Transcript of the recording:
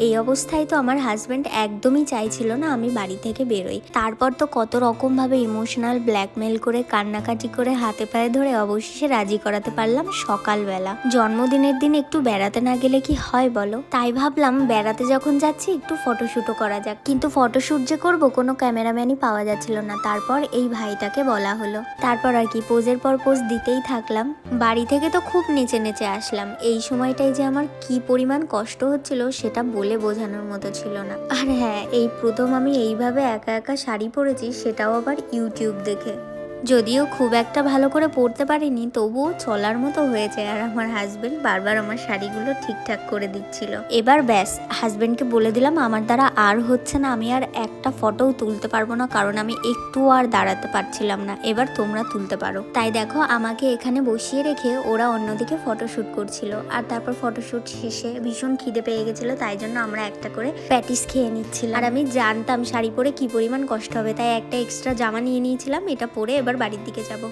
এই অবস্থায় তো আমার হাজব্যান্ড একদমই চাইছিল না আমি বাড়ি থেকে বেরোই। তারপর তো কত রকম ভাবে ইমোশনাল ব্ল্যাকমেল করে কান্নাকাটি করে হাতে পায়ে ধরে অবশেষে রাজি করাতে পারলাম সকালবেলা। জন্মদিনের দিন একটু বেড়াতে না গেলে কি হয় বলো? তাই ভাবলাম বেড়াতে যখন যাচ্ছি একটু ফটোশুটও করা যাক, কিন্তু ফটোশুট যে করবো কোনো ক্যামেরাম্যানই পাওয়া যাচ্ছিল না। তারপর এই ভাইটাকে বলা হলো, তারপর আর কি পোজের পর পোজ দিতেই থাকলাম। বাড়ি থেকে তো খুব নেচে নেচে আসলাম। এই সময়টাই যে আমার কি পরিমাণ কষ্ট হচ্ছিল সেটা বলে বোঝানোর মতো ছিল না। আর হ্যাঁ, এই প্রথম আমি এইভাবে একা একা শাড়ি পরেছি, সেটাও আবার ইউটিউব দেখে। যদিও খুব একটা ভালো করে পরতে পারিনি, তবুও চলার মতো হয়েছে। আর আমার হাজবেন্ড বারবার আমার শাড়িগুলো ঠিকঠাক করে দিচ্ছিল। এবার ব্যাস, হাজবেন্ডকে বলে দিলাম আমার দ্বারা আর হচ্ছে না, আমি আর একটা ফটোও তুলতে পারবো না, কারণ আমি একটু আর দাঁড়াতে পারছিলাম না। এবার তোমরা তুলতে পারো। তাই দেখো আমাকে এখানে বসিয়ে রেখে ওরা অন্যদিকে ফটোশুট করছিল। আর তারপর ফটোশুট শেষে ভীষণ খিদে পেয়ে গেছিল, তাই জন্য আমরা একটা করে প্যাটিস খেয়ে নিচ্ছিলাম। আর আমি জানতাম শাড়ি পরে কি পরিমাণ কষ্ট হবে, তাই একটা এক্সট্রা জামা নিয়ে নিয়েছিলাম, এটা পরে এবার বাড়ির দিকে যাব।